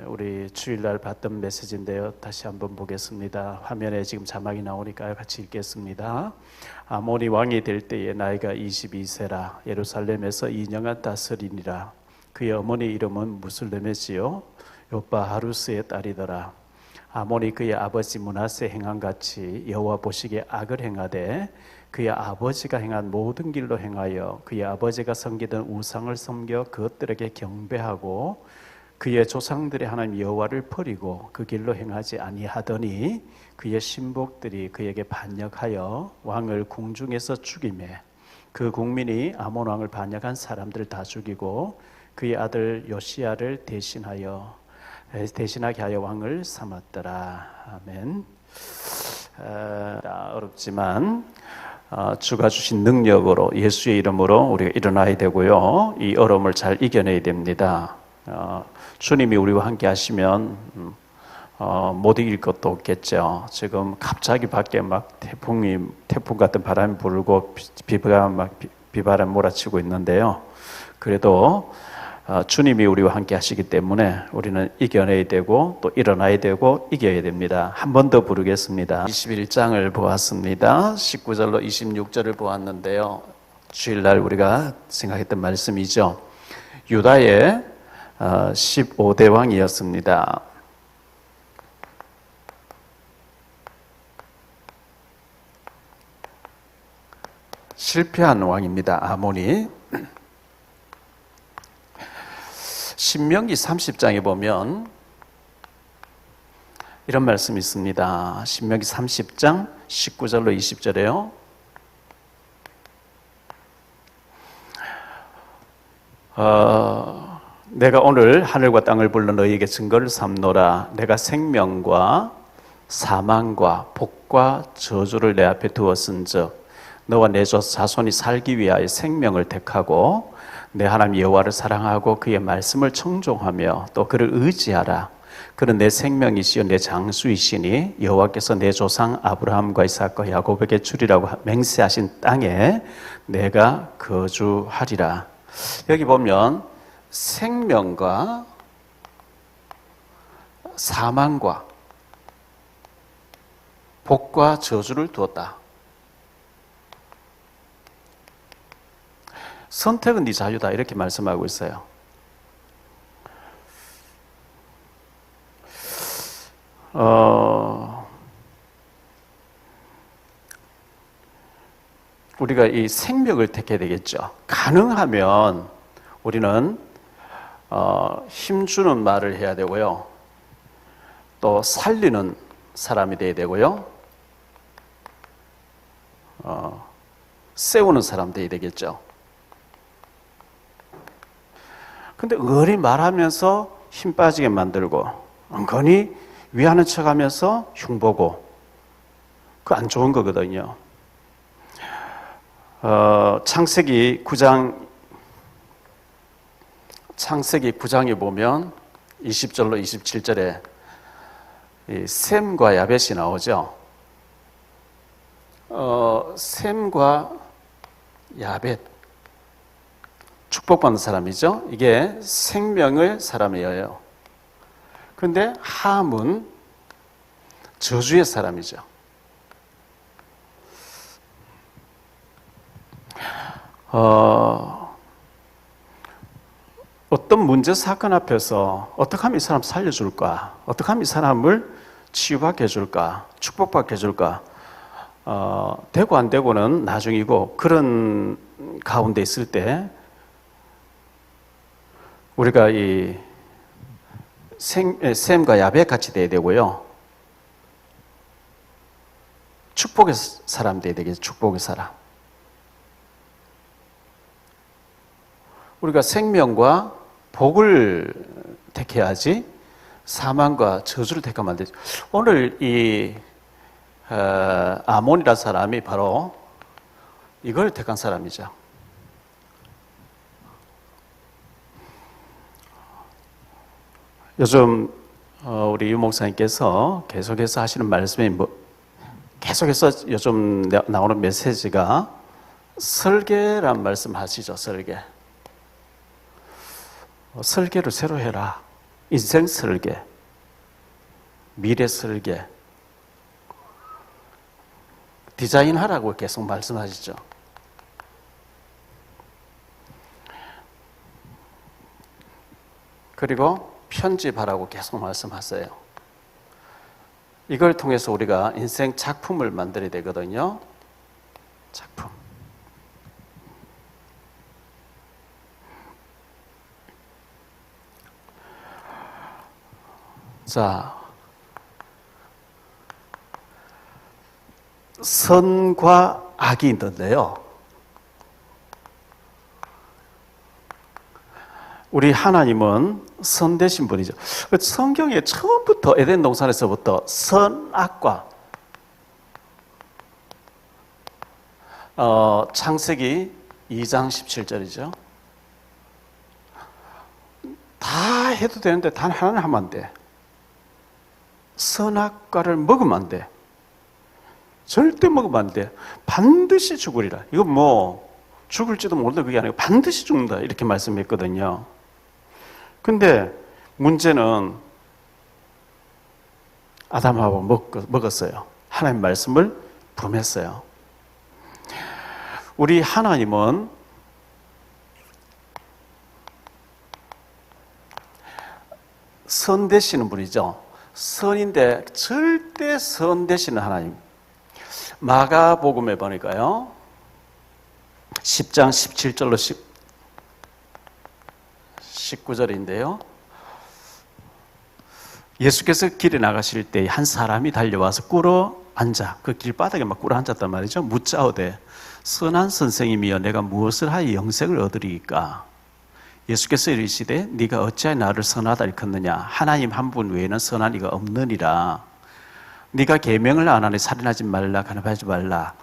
우리 주일날 봤던 메시지인데요. 다시 한번 보겠습니다. 화면에 지금 자막이 나오니까요. 같이 읽겠습니다. 아몬이 왕이 될 때에 나이가 22세라 예루살렘에서 2년간 다스리니라. 그의 어머니 이름은 무슬레메지요 요빠 하루스의 딸이더라. 아몬이 그의 아버지 므낫세 행함같이 여호와 보시기에 악을 행하되 그의 아버지가 행한 모든 길로 행하여 그의 아버지가 섬기던 우상을 섬겨 그것들에게 경배하고 그의 조상들의 하나님 여호와를 버리고 그 길로 행하지 아니하더니 그의 신복들이 그에게 반역하여 왕을 궁중에서 죽이매 그 국민이 아몬 왕을 반역한 사람들을 다 죽이고 그의 아들 요시야를 대신하게 하여 왕을 삼았더라. 아멘. 어렵지만 주가 주신 능력으로 예수의 이름으로 우리가 일어나야 되고요. 이 어려움을 잘 이겨내야 됩니다. 주님이 우리와 함께 하시면 못 이길 것도 없겠죠. 지금 갑자기 밖에 막 태풍 같은 바람이 불고 비바람 몰아치고 있는데요. 그래도 주님이 우리와 함께 하시기 때문에 우리는 이겨내야 되고 또 일어나야 되고 이겨야 됩니다. 한 번 더 부르겠습니다. 21장을 보았습니다. 19절로 26절을 보았는데요. 주일날 우리가 생각했던 말씀이죠. 유다의 15대 왕이었습니다. 실패한 왕입니다. 아몬이. 신명기 30장에 보면 이런 말씀이 있습니다. 신명기 30장 19절로 20절에요. 내가 오늘 하늘과 땅을 불러 너희에게 증거를 삼노라. 내가 생명과 사망과 복과 저주를 내 앞에 두었은즉 너와 내 자손이 살기 위하여 생명을 택하고 내 하나님 여호와를 사랑하고 그의 말씀을 청종하며 또 그를 의지하라. 그는 내 생명이시요 내 장수이시니 여호와께서 내 조상 아브라함과 이삭과 야곱에게 주리라고 맹세하신 땅에 내가 거주하리라. 여기 보면 생명과 사망과 복과 저주를 두었다. 선택은 네 자유다 이렇게 말씀하고 있어요. 우리가 이 생명을 택해야 되겠죠. 가능하면 우리는 힘주는 말을 해야 되고요. 또 살리는 사람이 돼야 되고요. 세우는 사람 돼야 되겠죠. 근데 의리 말하면서 힘 빠지게 만들고 은근히 위하는 척하면서 흉보고 그거 안 좋은 거거든요. 창세기 9장에 보면 20절로 27절에 이 셈과 야벳이 나오죠. 셈과 야벳 축복받는 사람이죠. 이게 생명의 사람이에요. 그런데 함은 저주의 사람이죠. 어떤 문제 사건 앞에서 어떻게 하면 이 사람 살려줄까? 어떻게 하면 이 사람을 치유받게 해줄까? 축복받게 해줄까? 되고 안 되고는 나중이고 그런 가운데 있을 때 우리가 이 셈과 야벳 같이 돼야 되고요. 축복의 사람 돼야 되겠죠. 축복의 사람. 우리가 생명과 복을 택해야지 사망과 저주를 택하면 안 되죠. 오늘 이 아몬이라는 사람이 바로 이걸 택한 사람이죠. 요즘 우리 유 목사님께서 계속해서 하시는 말씀이 계속해서 요즘 나오는 메시지가 설계란 말씀 하시죠. 설계를 새로 해라. 인생 설계, 미래 설계, 디자인하라고 계속 말씀하시죠. 그리고 편집하라고 계속 말씀하세요. 이걸 통해서 우리가 인생 작품을 만들어야 되거든요. 작품. 자, 선과 악이 있는데요. 우리 하나님은 선 되신 분이죠. 성경에 처음부터 에덴 동산에서부터 선악과 창세기 2장 17절이죠. 다 해도 되는데 단 하나는 하면 안 돼. 선악과를 먹으면 안 돼. 절대 먹으면 안 돼. 반드시 죽으리라. 이거 뭐 죽을지도 모른다 그게 아니고 반드시 죽는다 이렇게 말씀했거든요. 근데 문제는 아담하고 먹었어요. 하나님 말씀을 범했어요. 우리 하나님은 선 되시는 분이죠. 선인데 절대 선 되시는 하나님. 마가복음에 보니까요. 10장 17절로 19절인데요. 예수께서 길에 나가실 때 한 사람이 달려와서 꿇어 앉아 그 길바닥에 막 꿇어 앉았단 말이죠. 묻자오되 선한 선생님이여 내가 무엇을 하여 영생을 얻으리이까. 예수께서 이르시되 네가 어찌하여 나를 선하다 일컫느냐. 하나님 한 분 외에는 선한 이가 없느니라. 네가 계명을 안 하니 살인하지 말라, 간음하지 말라,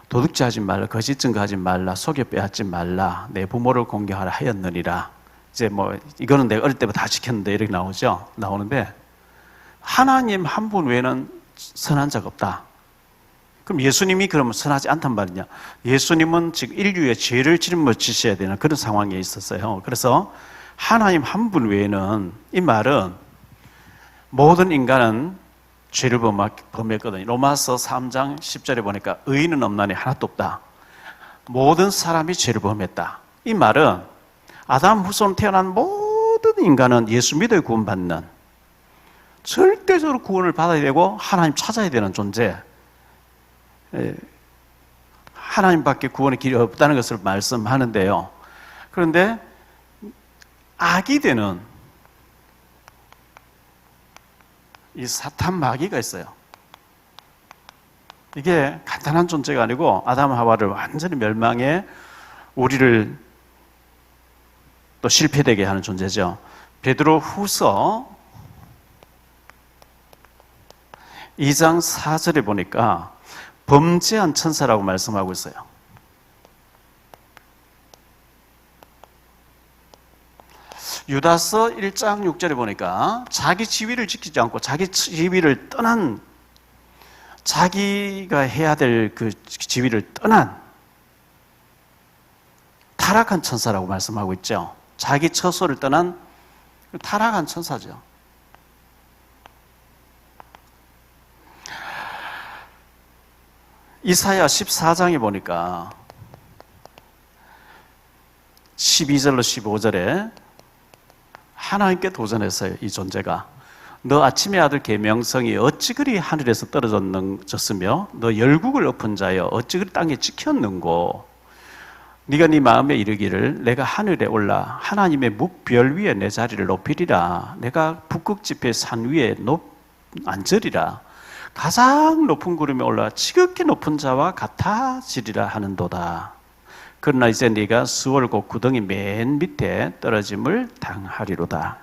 도둑질하지 말라, 거짓 증거하지 말라, 속여 빼앗지 말라, 내 부모를 공경하라 하였느니라. 이제 뭐 이거는 내가 어릴 때부터 다 지켰는데 이렇게 나오죠. 나오는데 하나님 한 분 외에는 선한 자가 없다. 그럼 예수님이 그러면 선하지 않단 말이냐? 예수님은 지금 인류의 죄를 짊어지셔야 되는 그런 상황에 있었어요. 그래서 하나님 한 분 외에는, 이 말은 모든 인간은 죄를 범했거든요. 로마서 3장 10절에 보니까 의인은 없나니 하나도 없다. 모든 사람이 죄를 범했다. 이 말은 아담 후손 태어난 모든 인간은 예수 믿어 구원받는, 절대적으로 구원을 받아야 되고 하나님 찾아야 되는 존재, 하나님밖에 구원의 길이 없다는 것을 말씀하는데요. 그런데 악이 되는 이 사탄 마귀가 있어요. 이게 간단한 존재가 아니고 아담 하와를 완전히 멸망해 우리를 또 실패되게 하는 존재죠. 베드로 후서 2장 4절에 보니까 범죄한 천사라고 말씀하고 있어요. 유다서 1장 6절에 보니까 자기 지위를 지키지 않고 자기 지위를 떠난, 자기가 해야 될 그 지위를 떠난 타락한 천사라고 말씀하고 있죠. 자기 처소를 떠난 타락한 천사죠. 이사야 14장에 보니까 12절로 15절에 하나님께 도전했어요. 이 존재가 너 아침의 아들 계명성이 어찌 그리 하늘에서 떨어졌으며 너 열국을 엎은 자여 어찌 그리 땅에 찍혔는고. 네가 네 마음에 이르기를 내가 하늘에 올라 하나님의 묵별 위에 내 자리를 높이리라. 내가 북극 지폐 산 위에 앉으리라. 가장 높은 구름에 올라 지극히 높은 자와 같아지리라 하는도다. 그러나 이제 네가 수월곡 구덩이 맨 밑에 떨어짐을 당하리로다.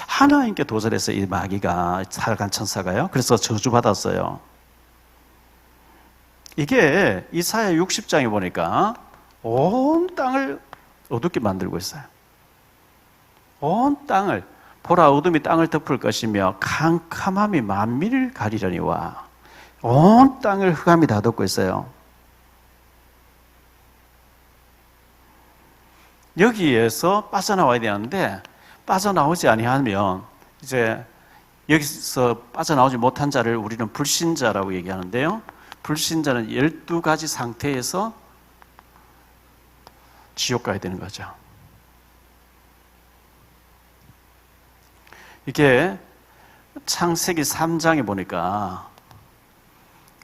하나님께 도전해서 이 마귀가, 타락한 천사가요. 그래서 저주받았어요. 이게 이사야 60장에 보니까 온 땅을 어둡게 만들고 있어요. 온 땅을, 보라 어둠이 땅을 덮을 것이며 캄캄함이 만민을 가리려니와. 온 땅을 흑암이 다 덮고 있어요. 여기에서 빠져나와야 되는데 빠져나오지 아니하면 이제 여기서 빠져나오지 못한 자를 우리는 불신자라고 얘기하는데요. 불신자는 12가지 상태에서 지옥 가야 되는 거죠. 이게 창세기 3장에 보니까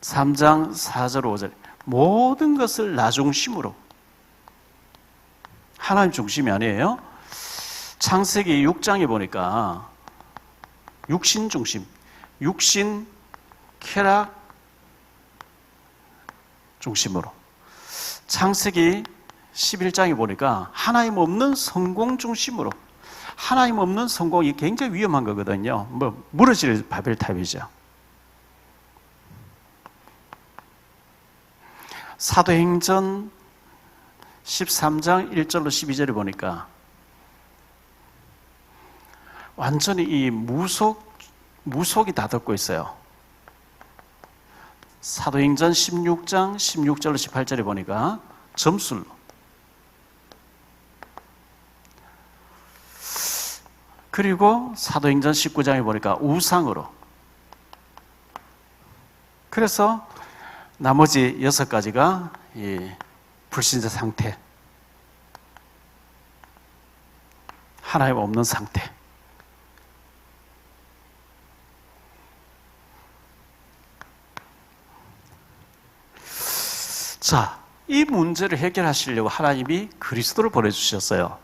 3장 4절 5절 모든 것을 나 중심으로, 하나님 중심이 아니에요. 창세기 6장에 보니까 육신 중심, 육신 쾌락 중심으로, 창세기 11장에 보니까 하나님 없는 성공 중심으로, 하나님 없는 성공이 굉장히 위험한 거거든요. 무너질 바벨탑이죠. 사도행전 13장 1절로 12절에 보니까 완전히 이 무속이 다 덮고 있어요. 사도행전 16장 16절로 18절에 보니까 점술로, 그리고 사도행전 19장에 보니까 우상으로, 그래서 나머지 6가지가 이 불신자 상태, 하나님 없는 상태. 자, 이 문제를 해결하시려고 하나님이 그리스도를 보내주셨어요.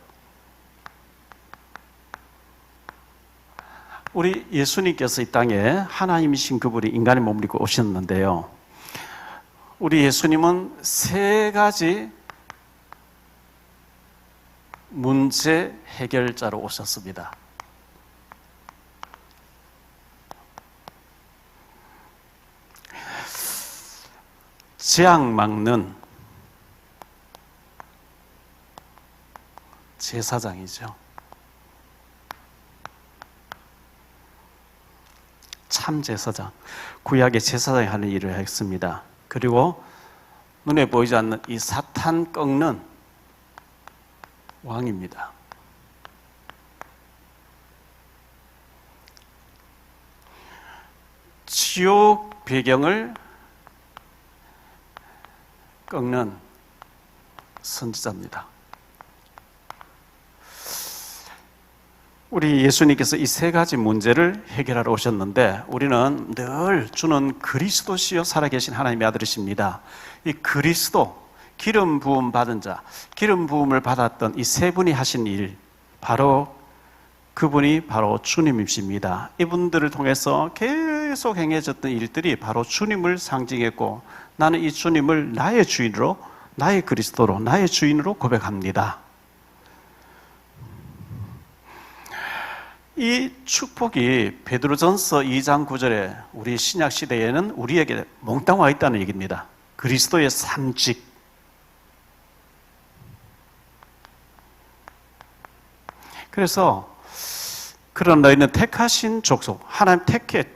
우리 예수님께서 이 땅에 하나님이신 그분이 인간의 몸을 입고 오셨는데요. 우리 예수님은 3가지 문제 해결자로 오셨습니다. 재앙 막는 제사장이죠. 참 제사장, 구약의 제사장이 하는 일을 했습니다. 그리고 눈에 보이지 않는 이 사탄 꺾는 왕입니다. 지옥 배경을 꺾는 선지자입니다. 우리 예수님께서 이 3가지 문제를 해결하러 오셨는데 우리는 늘 주는 그리스도시요 살아계신 하나님의 아들이십니다. 이 그리스도, 기름 부음 받은 자, 기름 부음을 받았던 이 3분이 하신 일, 바로 그분이 바로 주님이십니다. 이분들을 통해서 계속 행해졌던 일들이 바로 주님을 상징했고, 나는 이 주님을 나의 주인으로, 나의 그리스도로, 나의 주인으로 고백합니다. 이 축복이 베드로전서 2장 9절에 우리 신약 시대에는 우리에게 몽땅 와 있다는 얘기입니다. 그리스도의 삼직. 그래서 그런 너희는 택하신 족속, 하나님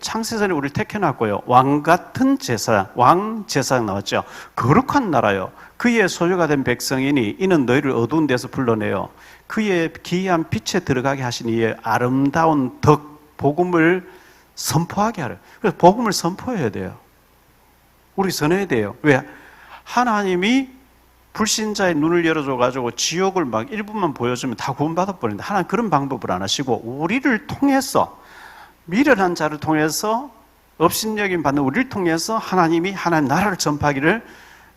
창세전에 우리를 택해놨고요. 왕 같은 제사장, 왕 제사장 나왔죠. 거룩한 나라요. 그의 소유가 된 백성이니 이는 너희를 어두운 데서 불러내요. 그의 기이한 빛에 들어가게 하신 이의 아름다운 덕, 복음을 선포하게 하려. 그래서 복음을 선포해야 돼요. 우리 전해야 돼요. 왜? 하나님이 불신자의 눈을 열어줘가지고 지옥을 막 일부만 보여주면 다 구원받아 버린다. 하나님 그런 방법을 안 하시고 우리를 통해서, 미련한 자를 통해서, 업신여김 받는 우리를 통해서 하나님이 하나님 나라를 전파하기를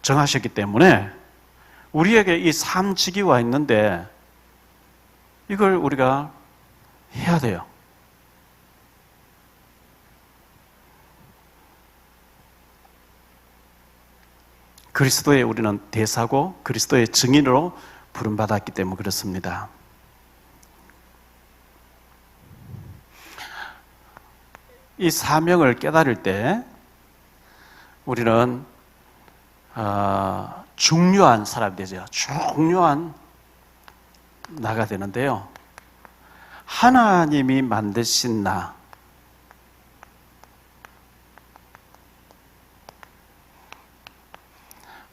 정하셨기 때문에 우리에게 이 삼직이 와 있는데 이걸 우리가 해야 돼요. 그리스도의 우리는 대사고 그리스도의 증인으로 부름받았기 때문에 그렇습니다. 이 사명을 깨달을 때 우리는 중요한 사람이 되죠. 중요한 나가 되는데요. 하나님이 만드신 나,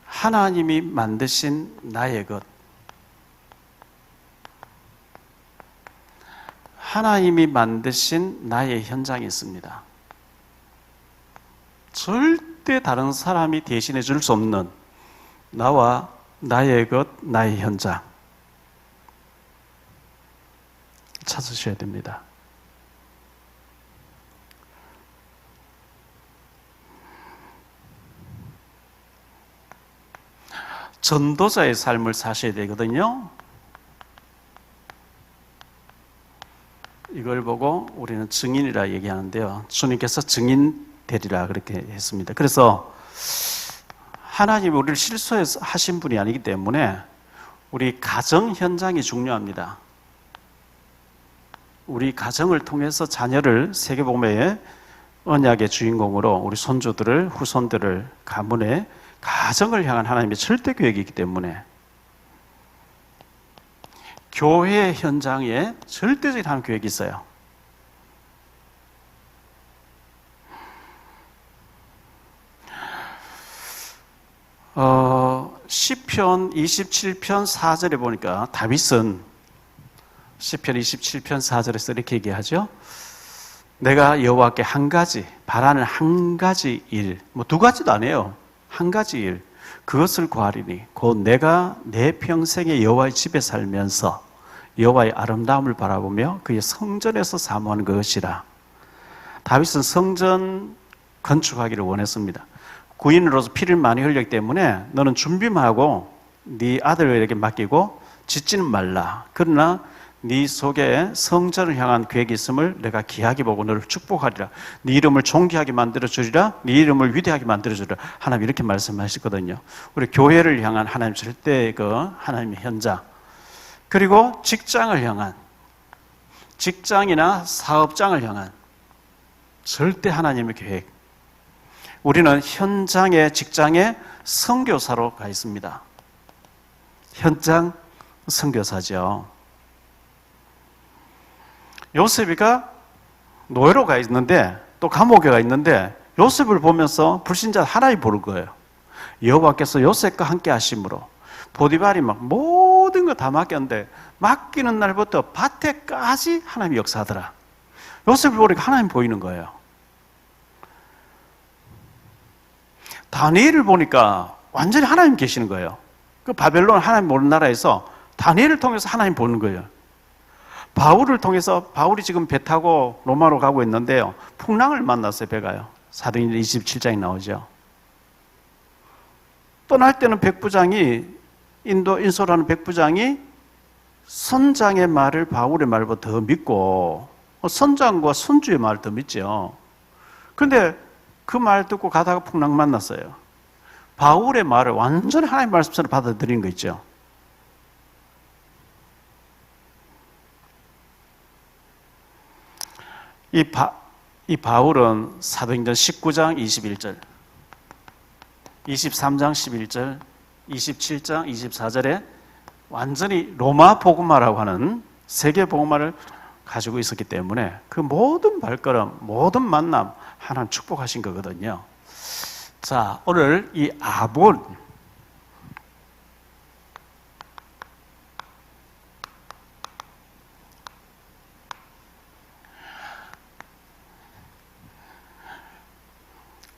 하나님이 만드신 나의 것, 하나님이 만드신 나의 현장이 있습니다. 절대 다른 사람이 대신해 줄 수 없는 나와 나의 것, 나의 현장 찾으셔야 됩니다. 전도자의 삶을 사셔야 되거든요. 이걸 보고 우리는 증인이라 얘기하는데요. 주님께서 증인 되리라 그렇게 했습니다. 그래서 하나님이 우리를 실수해서 하신 분이 아니기 때문에 우리 가정 현장이 중요합니다. 우리 가정을 통해서 자녀를 세계복음의 언약의 주인공으로 우리 손주들을, 후손들을 가문에 가정을 향한 하나님의 절대 계획이기 때문에 교회 현장에 절대적인 하나님 계획이 있어요. 시편 27편 4절에 보니까 다윗은 시편 27편 4절에서 이렇게 얘기하죠. 내가 여호와께 한 가지 바라는 한 가지 일, 뭐 두 가지도 안 해요. 한 가지 일, 그것을 구하리니 곧 내가 내 평생에 여호와의 집에 살면서 여호와의 아름다움을 바라보며 그의 성전에서 사모하는 것이라. 다윗은 성전 건축하기를 원했습니다. 구인으로서 피를 많이 흘렸기 때문에 너는 준비만 하고 네 아들에게 맡기고 짓지는 말라. 그러나 네 속에 성전을 향한 계획이 있음을 내가 귀하게 보고 너를 축복하리라. 네 이름을 존귀하게 만들어주리라. 네 이름을 위대하게 만들어주리라. 하나님 이렇게 말씀하시거든요. 우리 교회를 향한 하나님 절대 하나님의 현장, 그리고 직장을 향한, 직장이나 사업장을 향한 절대 하나님의 계획. 우리는 현장에, 직장에 선교사로 가 있습니다. 현장 선교사죠. 요셉이가 노예로 가 있는데 또 감옥에 가 있는데 요셉을 보면서 불신자 하나님 보는 거예요. 여호와께서 요셉과 함께 하심으로 보디발이 막 모든 거 다 맡겼는데 맡기는 날부터 밭에까지 하나님이 역사하더라. 요셉을 보니까 하나님 보이는 거예요. 다니엘을 보니까 완전히 하나님 계시는 거예요. 그 바벨론 하나님 모르는 나라에서 다니엘을 통해서 하나님 보는 거예요. 바울을 통해서, 바울이 지금 배 타고 로마로 가고 있는데요, 풍랑을 만났어요. 배가요. 사도행전 27장에 나오죠. 떠날 때는 백부장이, 인소라는 백부장이 선장의 말을 바울의 말보다 더 믿고 선장과 선주의 말을 더 믿죠. 그런데 그 말 듣고 가다가 풍랑 만났어요. 바울의 말을 완전히 하나님 말씀처럼 받아들이는 거 있죠. 이 바울은 사도행전 19장 21절, 23장 11절, 27장 24절에 완전히 로마 복음화라고 하는 세계 복음화를 가지고 있었기 때문에 그 모든 발걸음, 모든 만남 하나님 축복하신 거거든요. 자, 오늘 이 아본,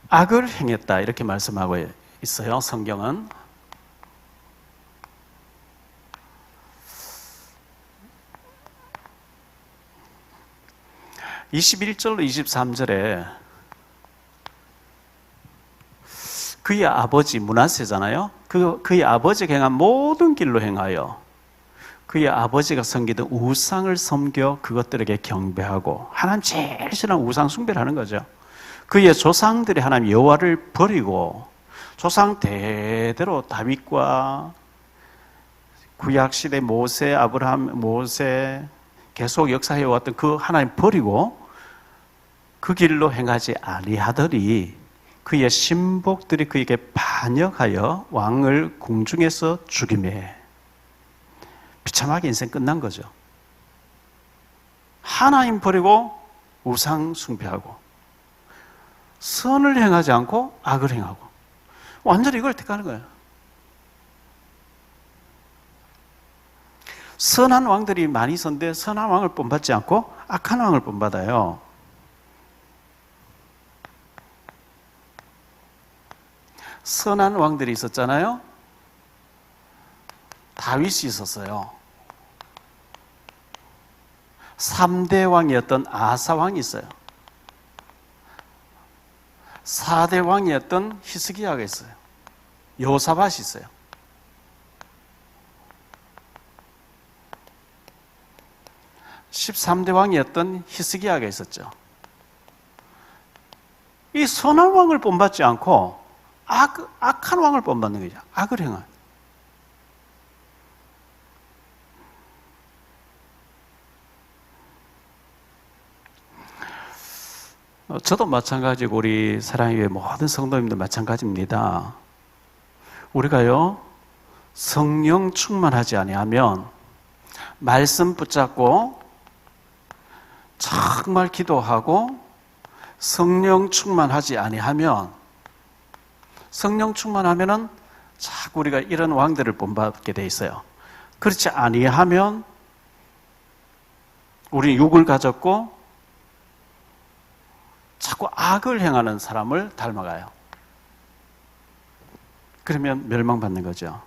악을 행했다 이렇게 말씀하고 있어요. 성경은 21절로 23절에 그의 아버지 므낫세잖아요. 그의 아버지가 행한 모든 길로 행하여 그의 아버지가 섬기던 우상을 섬겨 그것들에게 경배하고, 하나님 제일 싫어하는 우상 숭배를 하는 거죠. 그의 조상들이 하나님 여호와를 버리고 조상 대대로 다윗과 구약시대 모세, 아브라함, 모세 계속 역사해 왔던 그 하나님 버리고 그 길로 행하지 아니하더니 그의 신복들이 그에게 반역하여 왕을 궁중에서 죽이매. 비참하게 인생 끝난 거죠. 하나님 버리고 우상 숭배하고 선을 행하지 않고 악을 행하고 완전히 이걸 택하는 거예요. 선한 왕들이 많이 있었는데 선한 왕을 본받지 않고 악한 왕을 본받아요. 선한 왕들이 있었잖아요. 다윗이 있었어요. 3대 왕이었던 아사 왕이 있어요. 4대 왕이었던 히스기야가 있어요. 여호사밧이 있어요. 13대 왕이었던 히스기야가 있었죠. 이 선한 왕을 본받지 않고 악한 왕을 본받는 거죠. 악을 행한. 저도 마찬가지고 우리 사랑의 교회 모든 성도님들 마찬가지입니다. 우리가요 성령 충만하지 아니하면 말씀 붙잡고 정말 기도하고 성령 충만하지 아니하면 성령 충만하면은 자꾸 우리가 이런 왕들을 본받게 돼 있어요. 그렇지 아니하면 우리 육을 가졌고 자꾸 악을 행하는 사람을 닮아가요. 그러면 멸망받는 거죠.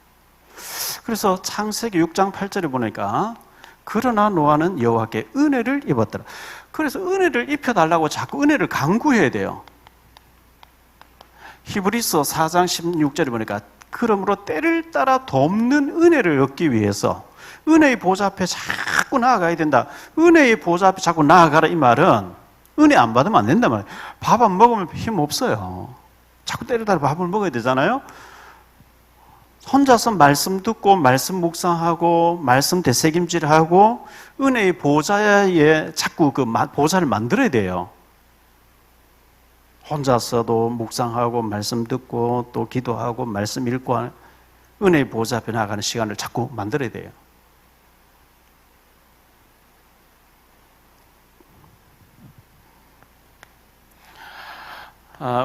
그래서 창세기 6장 8절에 보니까 그러나 노아는 여호와께 은혜를 입었더라. 그래서 은혜를 입혀달라고 자꾸 은혜를 강구해야 돼요. 히브리서 4장 16절에 보니까 그러므로 때를 따라 돕는 은혜를 얻기 위해서 은혜의 보좌 앞에 자꾸 나아가야 된다. 은혜의 보좌 앞에 자꾸 나아가라 이 말은 은혜 안 받으면 안 된단 말이에요. 밥 안 먹으면 힘 없어요. 자꾸 때를 따라 밥을 먹어야 되잖아요. 혼자서 말씀 듣고 말씀 묵상하고 말씀 되새김질하고 은혜의 보좌에 자꾸 그 보좌를 만들어야 돼요. 혼자서도 묵상하고 말씀 듣고 또 기도하고 말씀 읽고 은혜의 보좌 앞에 나가는 시간을 자꾸 만들어야 돼요.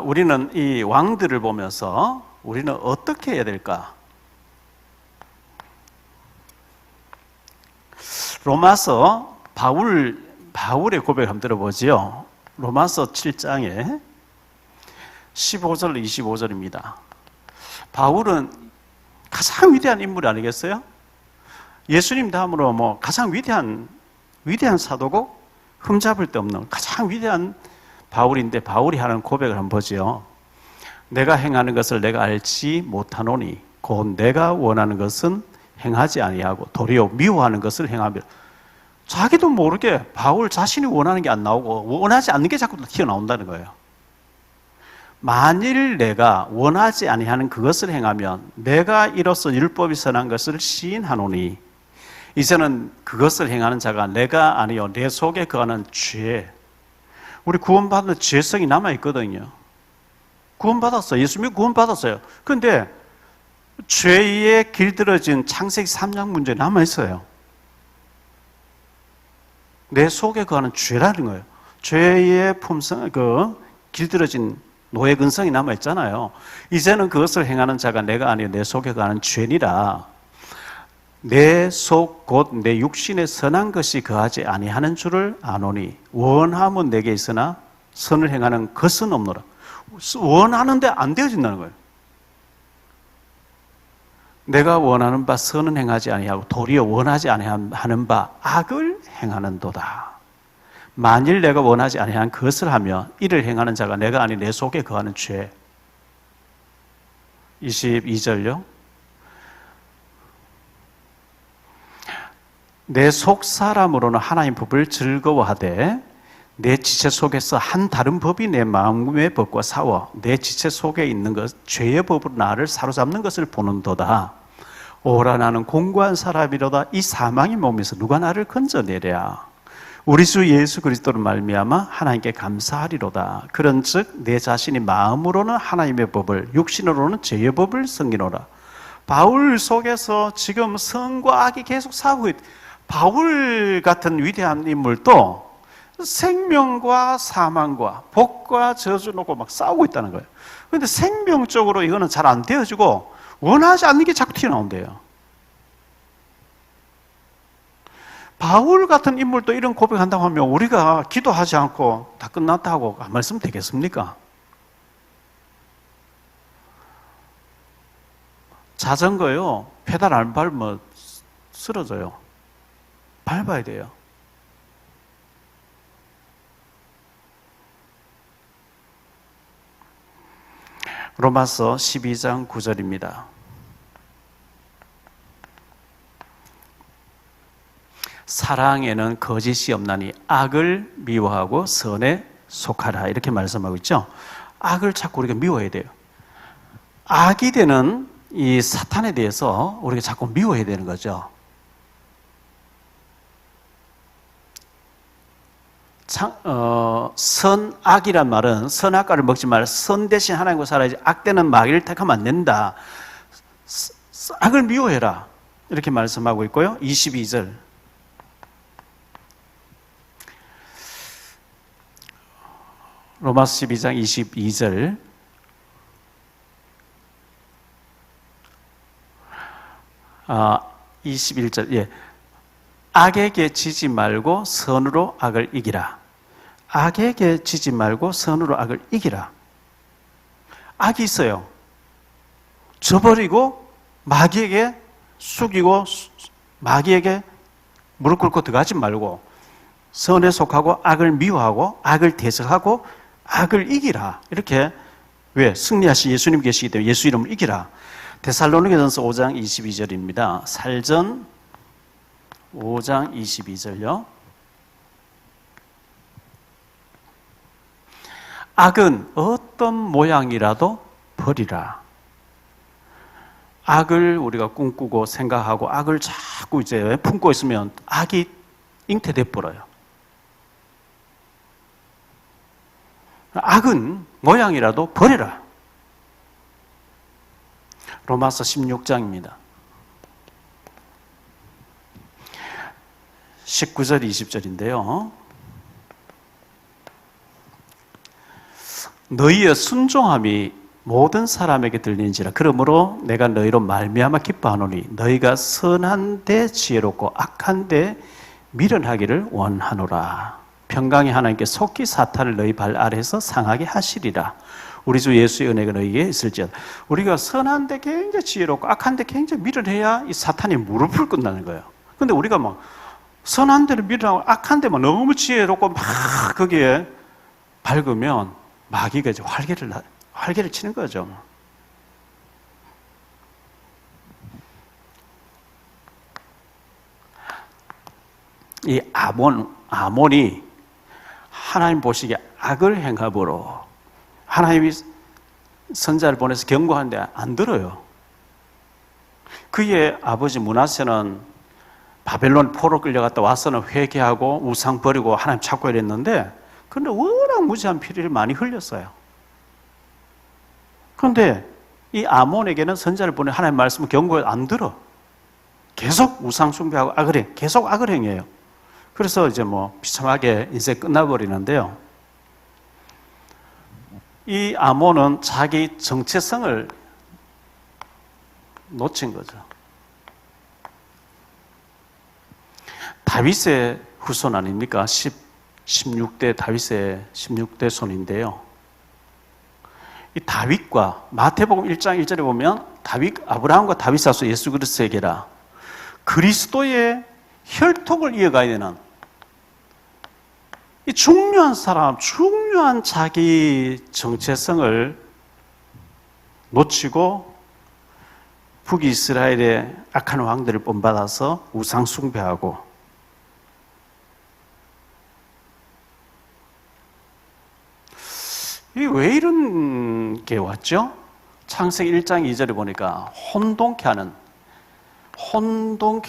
우리는 이 왕들을 보면서 우리는 어떻게 해야 될까? 로마서 바울의 고백 한번 들어보지요. 로마서 7장에 15절 25절입니다. 바울은 가장 위대한 인물 아니겠어요? 예수님 다음으로 가장 위대한 사도고 흠잡을 데 없는 가장 위대한 바울인데 바울이 하는 고백을 한번 보지요. 내가 행하는 것을 내가 알지 못하노니 곧 내가 원하는 것은 행하지 아니하고 도리어 미워하는 것을 행하며. 자기도 모르게 바울 자신이 원하는 게 안 나오고 원하지 않는 게 자꾸 튀어나온다는 거예요. 만일 내가 원하지 아니하는 그것을 행하면 내가 이로써 율법이 선한 것을 시인하노니 이제는 그것을 행하는 자가 내가 아니요 내 속에 거하는 죄. 우리 구원받은 죄성이 남아있거든요. 구원받았어요. 예수 믿고 구원받았어요. 그런데 죄에 길들여진 창세기 3장 문제 남아있어요. 내 속에 거하는 죄라는 거예요. 죄의 품성, 길들여진 노예 근성이 남아있잖아요. 이제는 그것을 행하는 자가 내가 아니요 내 속에 거하는 죄니라. 내 속 곧 내 육신에 선한 것이 거하지 아니하는 줄을 아노니 원함은 내게 있으나 선을 행하는 것은 없노라. 원하는데 안 되어진다는 거예요. 내가 원하는 바 선은 행하지 아니하고 도리어 원하지 아니하는 바 악을 행하는도다. 만일 내가 원하지 아니한 그것을 하며 이를 행하는 자가 내가 아니 내 속에 거하는 죄. 22절요. 내 속 사람으로는 하나님 법을 즐거워하되 내 지체 속에서 한 다른 법이 내 마음의 법과 싸워 내 지체 속에 있는 것 죄의 법으로 나를 사로잡는 것을 보는도다. 오라 나는 공고한 사람이로다. 이 사망의 몸에서 누가 나를 건져내랴. 우리 주 예수 그리스도를 말미암아 하나님께 감사하리로다. 그런즉 내 자신이 마음으로는 하나님의 법을 육신으로는 죄의 법을 섬기노라. 바울 속에서 지금 선과 악이 계속 싸우고 있다. 바울 같은 위대한 인물도 생명과 사망과 복과 저주 놓고 막 싸우고 있다는 거예요. 그런데 생명적으로 이거는 잘 안 되어지고 원하지 않는 게 자꾸 튀어나온대요. 바울 같은 인물도 이런 고백한다고 하면 우리가 기도하지 않고 다 끝났다 하고 안 말씀 되겠습니까? 자전거요, 페달 안 밟으면 쓰러져요. 밟아야 돼요. 로마서 12장 9절입니다. 사랑에는 거짓이 없나니 악을 미워하고 선에 속하라, 이렇게 말씀하고 있죠. 악을 자꾸 우리가 미워해야 돼요. 악이 되는 이 사탄에 대해서 우리가 자꾸 미워해야 되는 거죠. 선악이란 말은 선악과를 먹지 말라. 선 대신 하나님과 살아야지 악되는 마귀를 택하면 안 된다. 악을 미워해라, 이렇게 말씀하고 있고요. 22절. 로마서 12장 22절. 아, 21절. 예. 악에게 지지 말고 선으로 악을 이기라. 악에게 지지 말고 선으로 악을 이기라. 악이 있어요. 저버리고 마귀에게 숙이고 마귀에게 무릎 꿇고 들어가지 말고 선에 속하고 악을 미워하고 악을 대적하고 악을 이기라. 이렇게, 왜? 승리하신 예수님 계시기 때문에 예수 이름을 이기라. 데살로니가전서 5장 22절입니다. 살전 5장 22절요. 악은 어떤 모양이라도 버리라. 악을 우리가 꿈꾸고 생각하고 악을 자꾸 이제 품고 있으면 악이 잉태돼 버려요. 악은 모양이라도 버려라. 로마서 16장입니다. 19절 20절인데요. 너희의 순종함이 모든 사람에게 들리는지라. 그러므로 내가 너희로 말미암아 기뻐하노니 너희가 선한 데 지혜롭고 악한 데 미련하기를 원하노라. 평강의 하나님께 속히 사탄을 너희 발 아래에서 상하게 하시리라. 우리 주 예수의 은혜가 너희에게 있을지어다. 우리가 선한 데 굉장히 지혜롭고 악한 데 굉장히 미련해야 이 사탄이 무릎을 꿇는다는 거예요. 근데 우리가 막 선한 데를 미련하고 악한 데만 너무 지혜롭고 막 거기에 밝으면 마귀가 이제 활개를 치는 거죠. 이 아몬이 하나님 보시기에 악을 행함으로 하나님이 선자를 보내서 경고하는데 안 들어요. 그의 아버지 므낫세는 바벨론 포로 끌려갔다 와서는 회개하고 우상 버리고 하나님 찾고 이랬는데, 그런데 워낙 무지한 피를 많이 흘렸어요. 그런데 이 아몬에게는 선자를 보내 하나님 말씀을 경고해 안 들어. 계속 우상 숭배하고 계속 악을 행해요. 그래서 이제 비참하게 인생 끝나버리는데요. 이 아몬은 자기 정체성을 놓친 거죠. 다윗의 후손 아닙니까? 16대 다윗의 16대 손인데요. 이 다윗과 마태복음 1장 1절에 보면 아브라함과 다윗 사수 예수 그리스도에게라 그리스도의 혈통을 이어가야 되는 이 중요한 사람, 중요한 자기 정체성을 놓치고 북이스라엘의 악한 왕들을 본받아서 우상 숭배하고 이게 왜 이런 게 왔죠? 창세기 1장 2절에 보니까 혼돈케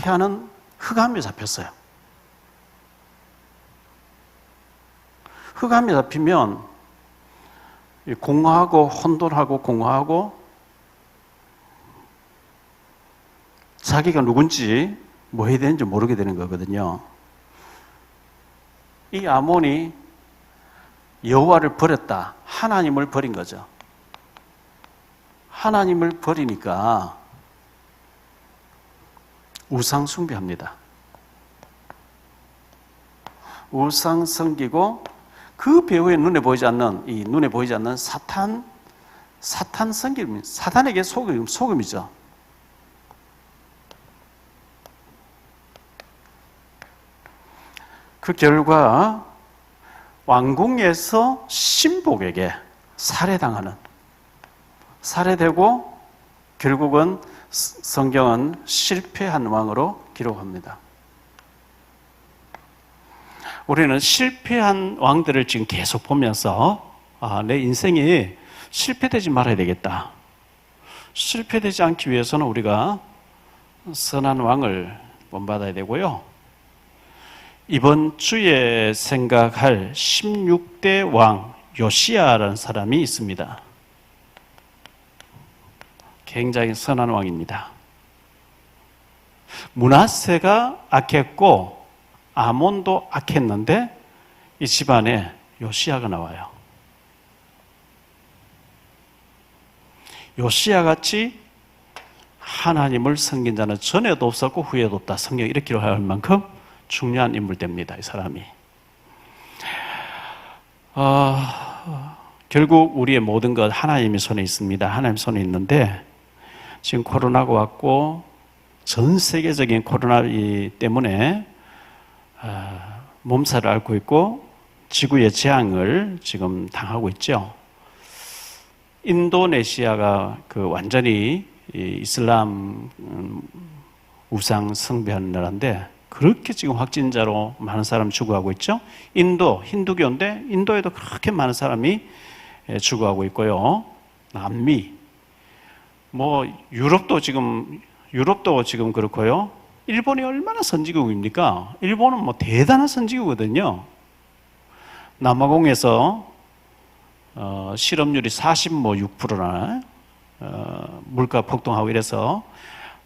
하는 흑암이 잡혔어요. 흑암이 잡히면 공허하고 혼돈하고 공허하고 자기가 누군지 뭐 해야 되는지 모르게 되는 거거든요. 이 아몬이 여호와를 버렸다. 하나님을 버린 거죠. 하나님을 버리니까 우상 숭배합니다. 우상 섬기고 그 배후에 눈에 보이지 않는 사탄 섬김, 사탄에게 소금이죠. 그 결과 왕궁에서 신복에게 살해되고 결국은 성경은 실패한 왕으로 기록합니다. 우리는 실패한 왕들을 지금 계속 보면서 내 인생이 실패되지 말아야 되겠다. 실패되지 않기 위해서는 우리가 선한 왕을 본받아야 되고요. 이번 주에 생각할 16대 왕 요시야라는 사람이 있습니다. 굉장히 선한 왕입니다. 므낫세가 악했고 아몬도 악했는데 이 집안에 요시야가 나와요. 요시야같이 하나님을 섬긴 자는 전에도 없었고 후에도 없다. 성경이 이렇게 기록할 만큼 중요한 인물됩니다. 이 사람이. 결국 우리의 모든 것 하나님의 손에 있습니다. 하나님 손에 있는데 지금 코로나가 왔고 전 세계적인 코로나 때문에 몸살을 앓고 있고 지구의 재앙을 지금 당하고 있죠. 인도네시아가 완전히 이슬람 우상 숭배하는 나라인데 그렇게 지금 확진자로 많은 사람이 죽어가고 있죠. 힌두교인데 인도에도 그렇게 많은 사람이 죽어가고 있고요. 남미, 유럽도 지금 그렇고요. 일본이 얼마나 선진국입니까? 일본은 대단한 선진국이거든요. 남아공에서 실업률이 46%나 물가 폭등하고 이래서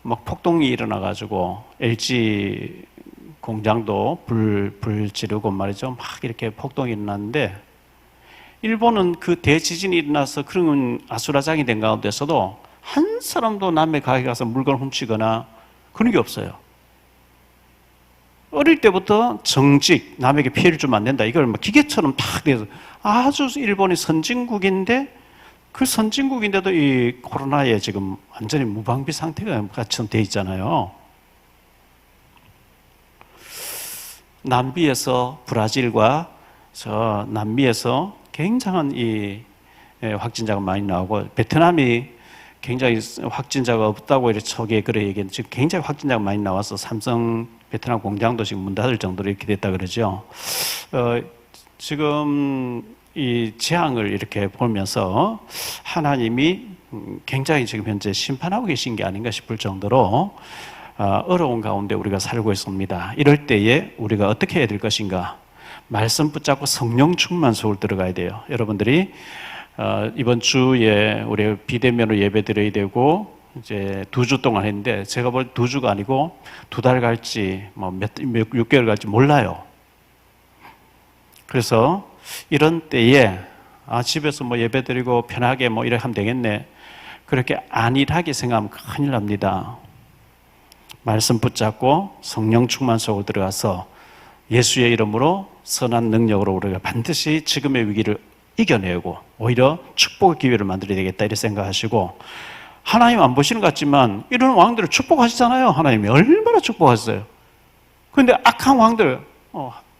폭동이 일어나가지고 LG 공장도 불 지르고 말이죠. 막 이렇게 폭동이 일어났는데 일본은 그 대지진이 일어나서 그런 아수라장이 된 가운데서도 한 사람도 남의 가게 가서 물건 훔치거나 그런 게 없어요. 어릴 때부터 정직, 남에게 피해를 주면 안 된다. 이걸 기계처럼 탁 돼서 아주 일본이 선진국인데 그 선진국인데도 이 코로나에 지금 완전히 무방비 상태가 같이 돼 있잖아요. 남미에서 브라질과 저 남미에서 굉장한 이 확진자가 많이 나오고 베트남이 굉장히 확진자가 없다고 이렇게 초기에 그래 얘기했는데 지금 굉장히 확진자가 많이 나와서 삼성 베트남 공장도 지금 문 닫을 정도로 이렇게 됐다 그러죠. 지금 이 재앙을 이렇게 보면서 하나님이 굉장히 지금 현재 심판하고 계신 게 아닌가 싶을 정도로 어려운 가운데 우리가 살고 있습니다. 이럴 때에 우리가 어떻게 해야 될 것인가? 말씀 붙잡고 성령 충만 속을 들어가야 돼요. 여러분들이 이번 주에 우리 비대면으로 예배 드려야 되고 이제 2주 동안 했는데 제가 볼 2주가 아니고 2달 갈지 6개월 갈지 몰라요. 그래서 이런 때에 집에서 예배 드리고 편하게 이렇게 하면 되겠네. 그렇게 안일하게 생각하면 큰일 납니다. 말씀 붙잡고 성령 충만 속으로 들어가서 예수의 이름으로 선한 능력으로 우리가 반드시 지금의 위기를 이겨내고 오히려 축복의 기회를 만들어야 되겠다 이렇게 생각하시고 하나님 안 보시는 것 같지만 이런 왕들을 축복하시잖아요. 하나님이 얼마나 축복하셨어요. 그런데 악한 왕들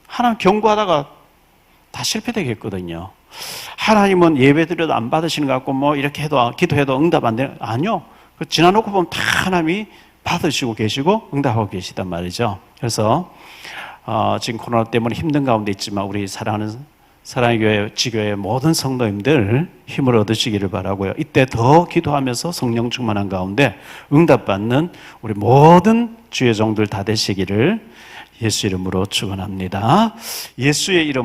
하나님 경고하다가 다 실패되게 했거든요. 하나님은 예배 드려도 안 받으시는 것 같고 이렇게 해도 기도해도 응답 안 되는 아니요. 지나놓고 보면 다 하나님이 받으시고 계시고 응답하고 계시단 말이죠. 그래서 지금 코로나 때문에 힘든 가운데 있지만 우리 사랑하는 사랑의 교회 지교회 모든 성도님들 힘을 얻으시기를 바라고요. 이때 더 기도하면서 성령 충만한 가운데 응답받는 우리 모든 주의 종들 다 되시기를 예수 이름으로 축원합니다. 예수의 이름